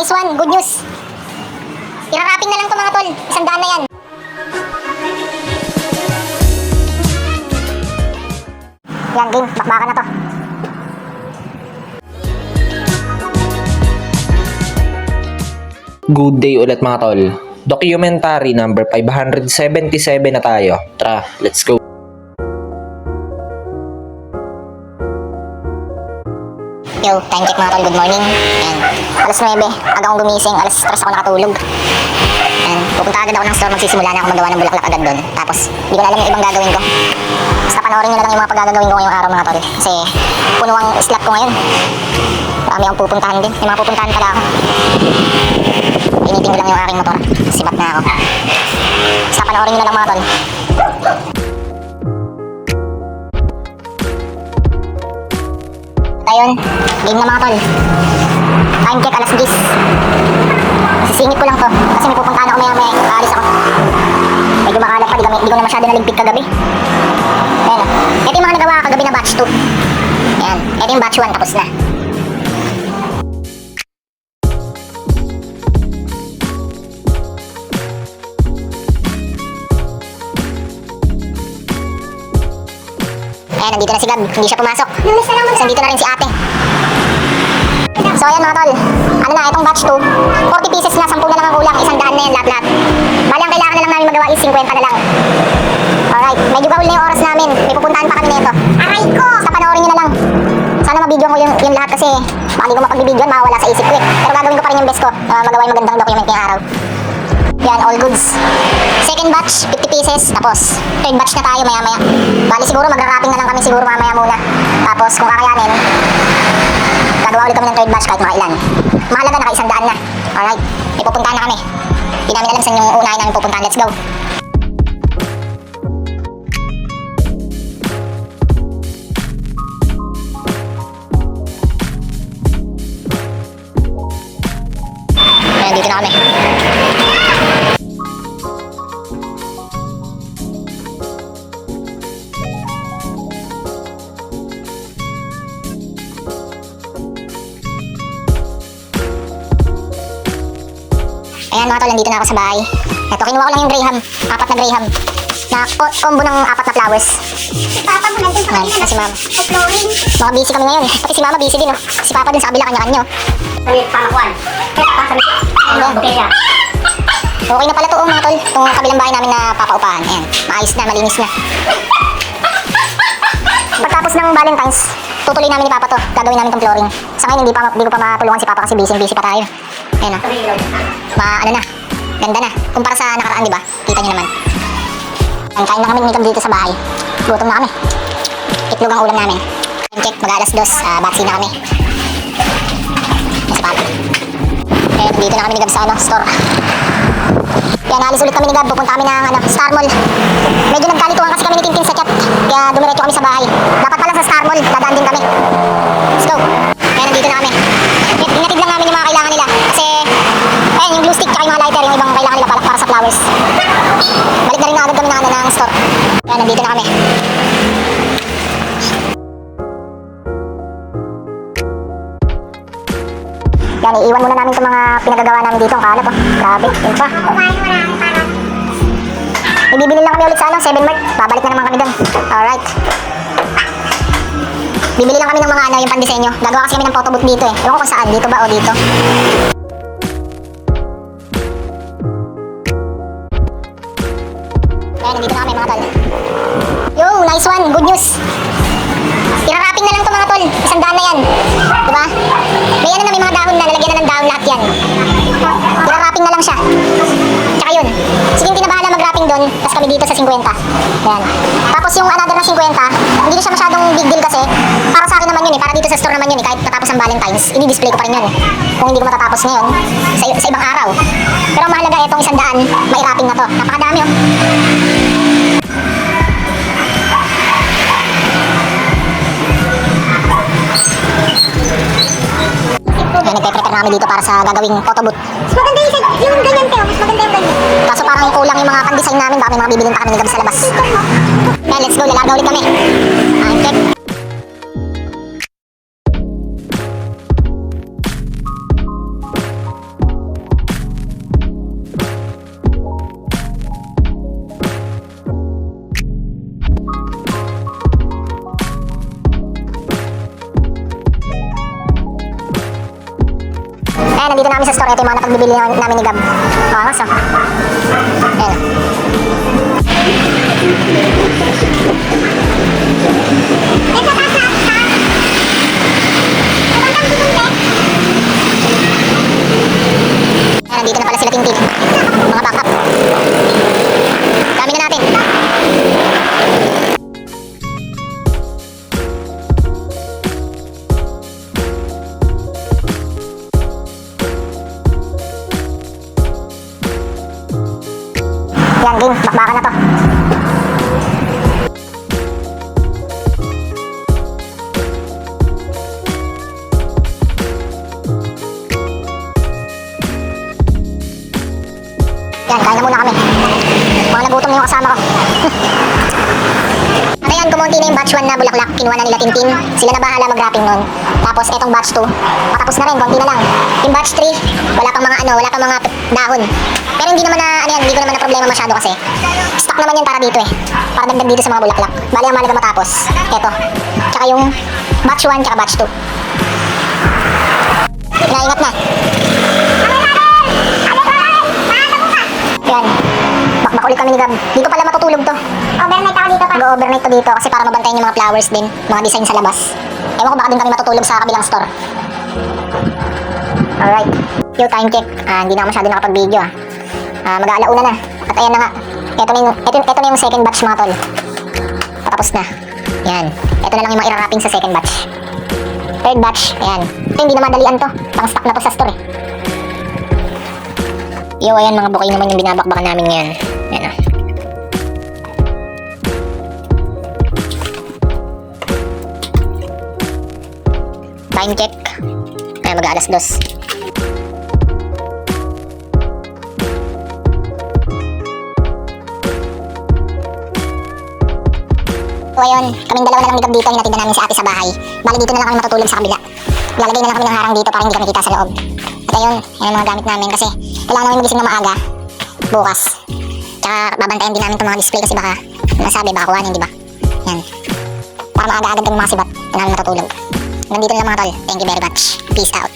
nice one, good news. Irarapping na lang to mga tol, 100 na yan. Yan, game, bakbakan na to. Good day ulit mga tol. Documentary number 577 na tayo. Tara, let's go. Yo, time check mga tol, good morning. Ayan, alas 9, aga akong gumising, alas 3 ako nakatulog. Ayan, pupunta agad ako ng store, magsisimula na ako magawa ng bulaklak agad doon. Tapos, hindi ko na alam yung ibang gagawin ko. Basta panoorin nyo na lang yung mga paggagawin ko ngayong araw mga tol. Kasi, puno ang slot ko ngayon. Marami akong pupuntahan din, may mga pupuntahan pala ako. Initin ko lang yung aking motor, sibat na ako. Basta panoorin nyo na lang mga tol. Ayun, game na mga tol. Time check, alas 10. Sisingit ko lang to kasi may pupuntahan ako maya-maya. Aalis ako. Medyo makalat pa, di ko na masyado naligpit kagabi. Ayan o. Ito yung mga nagawa kagabi na batch 2. Ayan, ito yung batch 1, tapos na. Ayan, nandito na si Gab, hindi siya pumasok. Tapos nandito na rin si ate. So ayan mga tol, ano na, itong batch 2, 40 pieces na, 10 na lang ang kulang, 100 na yan lahat-lahat. Bali ang kailangan na lang namin magawa is 50 na lang. Alright, medyo gawin na yung oras namin, may pupuntahan pa kami nito. Aray ko! Basta panoorin nyo na lang. Sana mabidyo ko yung lahat kasi baka di ko mapagbibidyoan, mawawala sa isip ko eh. Pero gagawin ko pa rin yung best ko na magawa yung magandang document ngayong araw. Yan, all goods. Second batch, 50 pieces, tapos third batch na tayo maya-maya. Bali siguro magra-wrapping na lang kami siguro mamaya muna. Tapos kung kakayanin, gagawa ulit kami ng third batch kahit mga ilan. Mahalaga, naka-100 na. Alright, may pupuntahan na kami. Hindi namin alam saan yung unahin namin pupuntahan. Let's go. Ayan, dito na kami. Ayan mga tol, nandito na ako sa bahay. Ito, kinuha ko lang yung Graham. 4 na Graham. Na combo ng 4 na flowers. Si Papa mo nandun sa kanina na si Mama. Mga busy kami ngayon. Pati si Mama busy din oh. Si Papa din sa kabila kanya-kanya oh. Pamakuan. Okay na pala to oh mga tol. Itong kabilang bahay namin na papaupahan. Ayan, maayos na, malinis na. Pagtapos ng Valentine's, tutuloy namin ni Papa to. Gagawin namin tong flooring. Sa ngayon, hindi ko pa matulungan si Papa kasi busy pa tayo. Ayan oh. Ano na, ganda na. Kumpara sa nakaraan, di ba? Kita nyo naman. Kain na kami ni Gab dito sa bahay. Gutom na kami. Itlog ang ulam namin. Check, mag-alas 2, batsi na kami. Yan si Papa. Eh, dito na kami ni Gab sa store. Yan, alis ulit kami ni Gab. Pupunta kami ng Star Mall. Medyo nagkalituan kasi kami ni Tintin sa chat. Kaya dumiretso kami sa bahay. Dapat pala sa Star Mall, dadaan din kami. Let's go. Yan, nandito na kami. Inatid lang namin yung mga kailangan nila. Kasi, ayun, yung glue stick tsaka yung mga lighter, yung ibang kailangan nila para sa flowers. Balik na rin na agad kami ng store. Yan, nandito na kami. Yan, iiwan muna namin itong mga pinagagawa namin dito. Ang kalat oh. Grabe, yun pa. Ibibili lang kami ulit sa 7 Mart. Babalik na naman kami doon. Alright. Bibili lang kami ng mga yung pandisenyo. Gagawa kasi kami ng photo booth dito eh. Ewan ko kung saan, dito ba o dito. Ayan, nandito na kami mga tol. Yo, nice one, good news. Irarapping na lang to mga tol, 100 na yan. Diba? May ano na, may mga dahon na, nalagyan na ng dahon lahat yan. Irarapping na lang siya. Tsaka yun, sige hindi na bahala mag-wrapping doon, tapos kami dito sa 50. Ayan. Tapos yung another na 50, hindi na siya masyadong big deal kasi para sa akin naman yun eh, para dito sa store naman yun eh, kahit natapos ang Valentine's, i-display ko pa rin yun. Kung hindi ko matatapos ngayon, sa ibang araw. Pero ang mahalaga itong 100, may wrapping na to. Napakadami oh. Nagpe-prepare na kami dito para sa gagawing photo booth. Mas maganda yung ganyan, Teo. Mas maganda yung ganyan. Kaso parang kulang yung mga pan-design namin. Baka may mga bibilin pa kami ni Gab sa labas. Ayan, let's go. Lalarga ulit kami. Check. Ayan, nandito namin sa store. Ito yung mga napagbibili namin ni Gab. Angas, oh. Ayan. Ayan, nandito na pala sila Tintin. Mga backup. Dami na natin. Yan, game. Bakbakan na to. Yan, kain na muna kami. Mga nagutom na yung kasama ko. At ayan, kumunti na yung batch 1 na bulaklak. Kinuha na nila Tintin. Sila na bahala mag-wrapping nun. Tapos etong batch 2, patapos na rin, konti na lang. Yung batch 3, wala pang mga dahon. Pero hindi naman hindi ko naman na problema masyado kasi stock naman yan para dito eh. Para dagdag dito sa mga bulaklak. Bali ang mahalaga matapos. Eto. Tsaka yung batch 1 tsaka batch 2. Inaingat na. Yan. Bakbak ulit kami ni Gab. Dito pala matutulog to. Overnight ako dito pa. Mag-overnight to dito kasi para mabantayan yung mga flowers din. Mga design sa labas. Ewan ko baka din kami matutulog sa kabilang store. Alright. Yo, time check. Hindi na ako masyado nakapag-video mag-aalauna na. At ayan na nga. Ito na yung second batch mga tol. Patapos na. Yan. Ito na lang yung mga ira-wrapping sa second batch. Third batch. Ayan. Ito hindi na madalian to. Pang stock na to sa store eh. Yo, ayan mga bukay naman yung binabakbakan namin ngayon. Ayan ah. Time check. Ayan, mag-aalas 2. So ayun, kaming dalawa na lang ni Gab dito, hinatid na namin si ate sa bahay. Bali dito na lang kami matutulog sa kabila. Lalagay na lang kami ng harang dito para hindi kami kita sa loob. At ayun, yan ang mga gamit namin kasi kailangan namin magising na maaga bukas. Tsaka babantayan din namin itong mga display kasi baka masabi, baka kuhanin, di ba? Yan. Para maaga-agad kami mga sibat na namin matutulog. Nandito na lang mga tol. Thank you very much. Peace out.